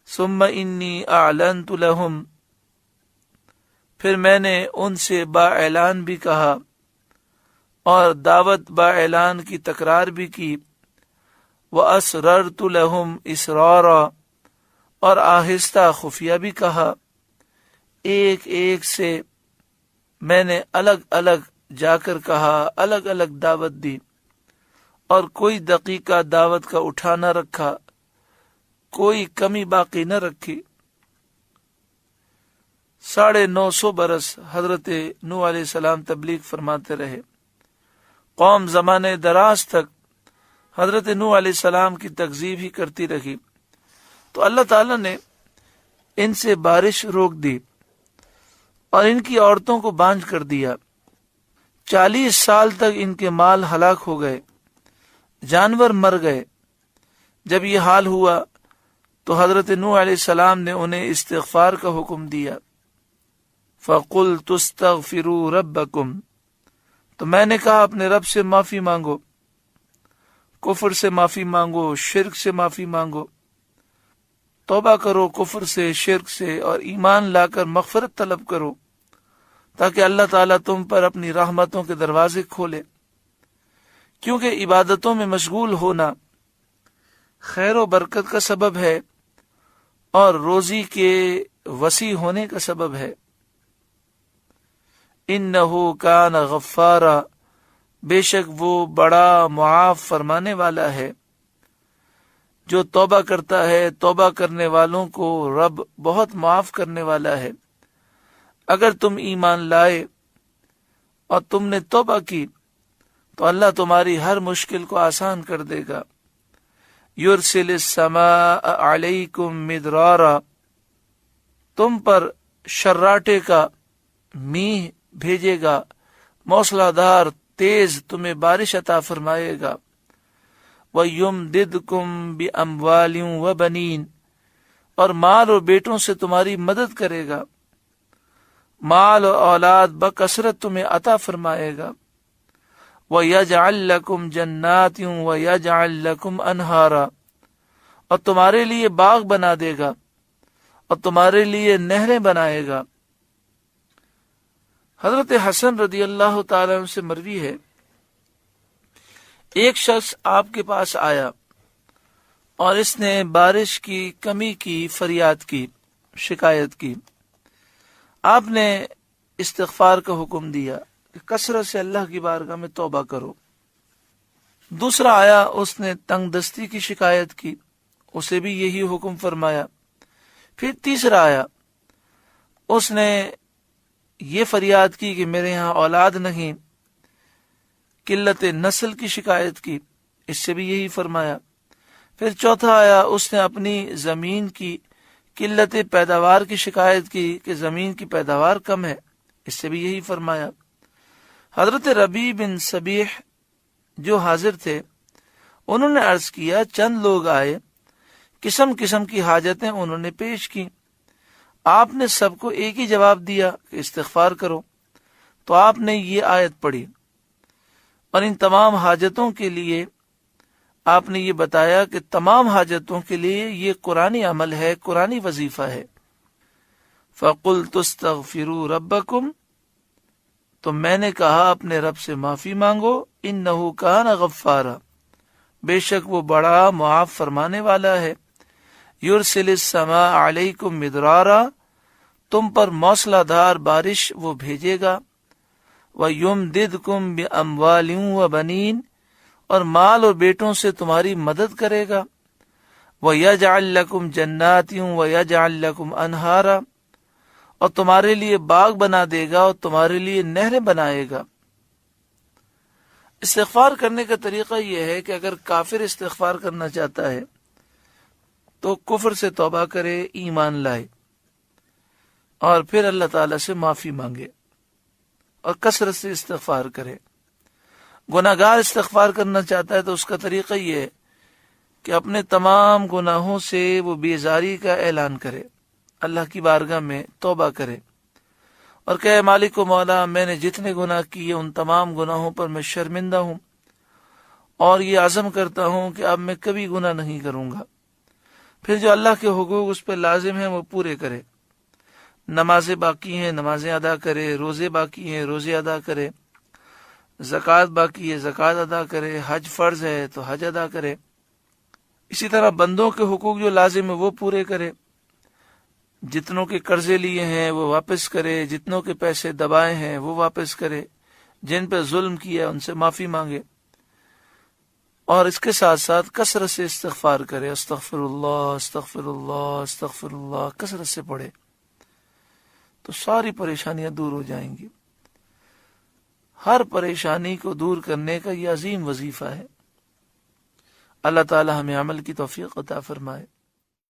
ثم انی اعلنت لہم، پھر میں نے ان سے با اعلان بھی کہا اور دعوت با اعلان کی تکرار بھی کی، وَأَسْرَرْتُ لَهُمْ إِسْرَارًا، اور آہستہ خفیہ بھی کہا، ایک ایک سے میں نے الگ الگ جا کر کہا، الگ الگ دعوت دی، اور کوئی دقیقہ دعوت کا اٹھا نہ رکھا، کوئی کمی باقی نہ رکھی۔ 950 برس حضرت نوح علیہ السلام تبلیغ فرماتے رہے، قوم زمانے دراز تک حضرت نوح علیہ السلام کی تکذیب ہی کرتی رہی، تو اللہ تعالیٰ نے ان سے بارش روک دی اور ان کی عورتوں کو بانجھ کر دیا۔ 40 سال تک ان کے مال ہلاک ہو گئے، جانور مر گئے۔ جب یہ حال ہوا تو حضرت نوح علیہ السلام نے انہیں استغفار کا حکم دیا، فَقُلْتُ اسْتَغْفِرُوا رَبَّكُمْ، تو میں نے کہا اپنے رب سے معافی مانگو، کفر سے معافی مانگو، شرک سے معافی مانگو، توبہ کرو کفر سے، شرک سے، اور ایمان لا کر مغفرت طلب کرو، تاکہ اللہ تعالیٰ تم پر اپنی رحمتوں کے دروازے کھولے، کیونکہ عبادتوں میں مشغول ہونا خیر و برکت کا سبب ہے اور روزی کے وسیع ہونے کا سبب ہے۔ انہ کان غفارا، بے شک وہ بڑا معاف فرمانے والا ہے۔ جو توبہ کرتا ہے، توبہ کرنے والوں کو رب بہت معاف کرنے والا ہے۔ اگر تم ایمان لائے اور تم نے توبہ کی تو اللہ تمہاری ہر مشکل کو آسان کر دے گا۔ یرسل السماء علیکم مدرارا، تم پر شراٹے کا میہ بھیجے گا، موسلا دار تیز تمہیں بارش عطا فرمائے گا۔ وَيُمْدِدْكُمْ بِأَمْوَالٍ وَبَنِينَ، اور مال اور بیٹوں سے تمہاری مدد کرے گا، مال اور اولاد بکثرت تمہیں عطا فرمائے گا۔ وَيَجْعَلْ لَكُمْ جَنَّاتٍ وَيَجْعَلْ لَكُمْ أَنْهَارًا، اور تمہارے لیے باغ بنا دے گا اور تمہارے لیے نہریں بنائے گا۔ حضرت حسن رضی اللہ تعالی عنہ سے مروی ہے، ایک شخص آپ کے پاس آیا اور اس نے بارش کی کمی کی فریاد کی، شکایت کی۔ آپ نے استغفار کا حکم دیا کہ کثرت سے اللہ کی بارگاہ میں توبہ کرو۔ دوسرا آیا، اس نے تنگ دستی کی شکایت کی، اسے بھی یہی حکم فرمایا۔ پھر تیسرا آیا، اس نے یہ فریاد کی کہ میرے ہاں اولاد نہیں، قلت نسل کی شکایت کی، اس سے بھی یہی فرمایا۔ پھر چوتھا آیا، اس نے اپنی زمین کی قلت پیداوار کی شکایت کی کہ زمین کی پیداوار کم ہے، اس سے بھی یہی فرمایا۔ حضرت ربیع بن صبیح جو حاضر تھے، انہوں نے عرض کیا، چند لوگ آئے، قسم قسم کی حاجتیں انہوں نے پیش کی، آپ نے سب کو ایک ہی جواب دیا کہ استغفار کرو۔ تو آپ نے یہ آیت پڑھی اور ان تمام حاجتوں کے لیے آپ نے یہ بتایا کہ تمام حاجتوں کے لیے یہ قرآنی عمل ہے، قرآنی وظیفہ ہے۔ فَقُلْتُ اسْتَغْفِرُوا رَبَّكُمْ، تو میں نے کہا اپنے رب سے معافی مانگو، اِنَّهُ كَانَ غَفَّارًا، بے شک وہ بڑا معاف فرمانے والا ہے۔ یرسل السماء علیکم مدرارا، تم پر موسلا دھار بارش وہ بھیجے گا۔ وَيُمْدِدْكُمْ بِأَمْوَالٍ وَبَنِينَ، اور مال اور بیٹوں سے تمہاری مدد کرے گا۔ وَيَجْعَلْ لَكُمْ جَنَّاتٍ وَيَجْعَلْ لَكُمْ أَنْهَارًا، اور تمہارے لیے باغ بنا دے گا اور تمہارے لیے نہریں بنائے گا۔ استغفار کرنے کا طریقہ یہ ہے کہ اگر کافر استغفار کرنا چاہتا ہے تو کفر سے توبہ کرے، ایمان لائے، اور پھر اللہ تعالیٰ سے معافی مانگے اور کثرت سے استغفار کرے۔ گناہ گار استغفار کرنا چاہتا ہے تو اس کا طریقہ یہ ہے کہ اپنے تمام گناہوں سے وہ بیزاری کا اعلان کرے، اللہ کی بارگاہ میں توبہ کرے اور کہے، مالک و مولا، میں نے جتنے گناہ کیے ان تمام گناہوں پر میں شرمندہ ہوں اور یہ عزم کرتا ہوں کہ اب میں کبھی گناہ نہیں کروں گا۔ پھر جو اللہ کے حقوق اس پہ لازم ہیں وہ پورے کرے، نمازیں باقی ہیں نمازیں ادا کرے، روزے باقی ہیں روزے ادا کرے، زکوٰۃ باقی ہے زکوٰۃ ادا کرے، حج فرض ہے تو حج ادا کرے، اسی طرح بندوں کے حقوق جو لازم ہے وہ پورے کرے، جتنوں کے قرضے لیے ہیں وہ واپس کرے، جتنوں کے پیسے دبائے ہیں وہ واپس کرے، جن پہ ظلم کیا ان سے معافی مانگے، اور اس کے ساتھ ساتھ کثرت سے استغفار کرے، استغفر اللہ استغفر اللہ استغفر اللہ، کثرت سے پڑھے تو ساری پریشانیاں دور ہو جائیں گی۔ ہر پریشانی کو دور کرنے کا یہ عظیم وظیفہ ہے۔ اللہ تعالی ہمیں عمل کی توفیق عطا فرمائے۔